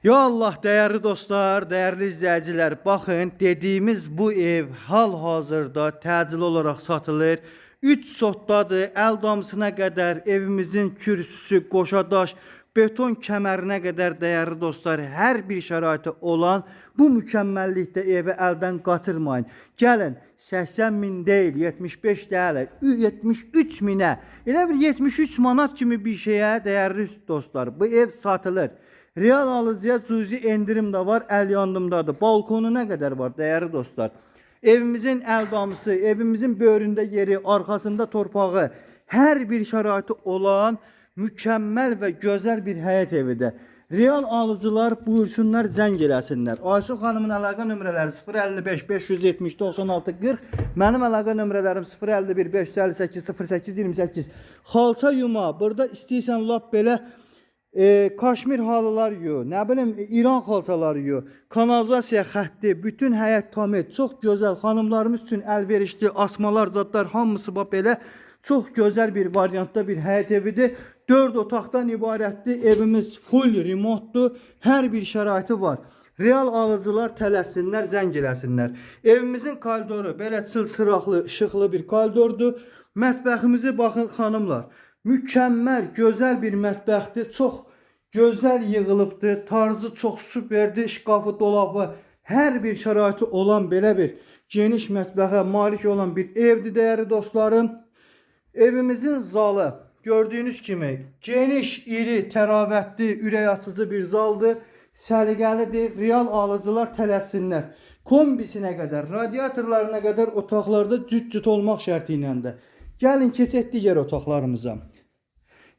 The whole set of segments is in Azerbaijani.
Ya Allah, değerli dostlar, değerli izleyiciler, bakın dediğimiz bu ev hal-hazırda təcil olarak satılır. 3 sotdadır, el damısına kadar evimizin kürsüsü, qoşadaş, beton kəmərinə qədər değerli dostlar, her bir şəraiti olan bu mükəmməllikdə evi elden qaçırmayın. Gəlin 80 min değil, 75 değil, 73 minə, elə bir 73 manat kimi bir şeye değerli dostlar, bu ev satılır. Real alıcıya cüzi endirim de var, el yandımdadır. Balkonu ne kadar var değerli dostlar. Evimizin eldamısı, evimizin böğründe yeri, arkasında torpağı, her bir şəraiti olan mükemmel ve güzel bir həyət evidir. Real alıcılar buyursunlar, zəng eləsinlər. Aysu xanımın əlaqə nömrələri 055 570 96 40. Mənim əlaqə nömrələrim 051 558 08 28. Xalça yuma. Burada istəyirsən lap belə Kaşmir halılar yiyor, ne bileyim İran xalçaları yiyor, kanalizasiya xətti, bütün həyət tamit, çok güzel hanımlarımız üçün əlverişli asmalar, zatlar hamısı belə çok güzel bir variantda bir həyət evidir. 4 otaqdan ibarətdir, evimiz full remontdur, her bir şəraiti var. Real alıcılar tələssinlər, zəng eləsinlər. Evimizin koridoru belə çılçıraqlı, işıqlı bir koridordur. Mətbəximizi baxın xanımlar. Mükemmel, güzel bir mətbəxdir. Çok güzel yığılıbdır. Tarzı çok süperdir. Şkafı, dolabı, her bir şəraiti olan belə bir geniş mətbəxə malik olan bir evdir değerli dostlarım. Evimizin zalı gördüğünüz kimi geniş, iri, təravətli, ürək açıcı bir zaldır. Səliqəlidir. Real alıcılar tələssinlər. Kombisinə qədər, radiatorlarına qədər otaqlarda cüt-cüt olmaq şərti iləndir. Gəlin keçək digər otaqlarımıza.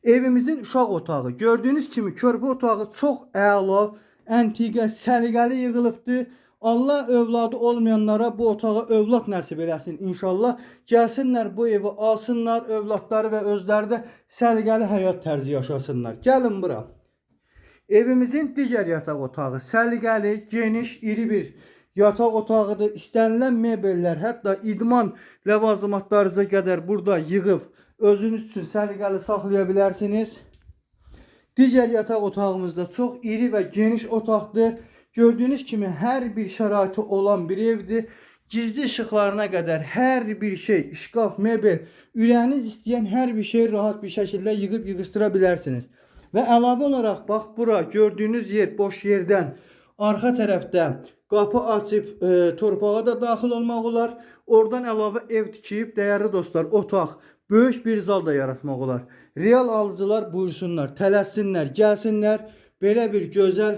Evimizin uşaq otağı. Gördüğünüz kimi körpə otağı çox əla, əntiqə, səliqəli yığılıbdır. Allah övladı olmayanlara bu otağa övlad nəsib eləsin inşallah. Gəlsinlər bu evi alsınlar, övladları və özləri də səliqəli həyat tərzi yaşasınlar. Gəlin bura. Evimizin digər yataq otağı səliqəli, geniş, iri bir yataq otağıdır. İstənilən mebellər, hətta idman ləvazimatlarınıza qədər burada yığıb özünüz üçün səliqəli saxlaya bilərsiniz. Digər yataq otağımızda çox iri və geniş otaqdır. Gördüğünüz kimi her bir şəraiti olan bir evdir. Gizli ışıqlarına kadar her bir şey, şkaf, mebel, ürəyiniz istəyən her bir şey rahat bir şekilde yığıb yığıştıra bilərsiniz. Və əlavə olaraq bax bura gördüğünüz yer boş yerdən arxa tərəfdə qapı açıb torpağa da daxil olmaq olar. Oradan əlavə ev tikib değerli dostlar otaq, böyük bir zal da yaratmaq olar. Real alıcılar buyursunlar, tələssinlər, gəlsinlər. Belə bir gözəl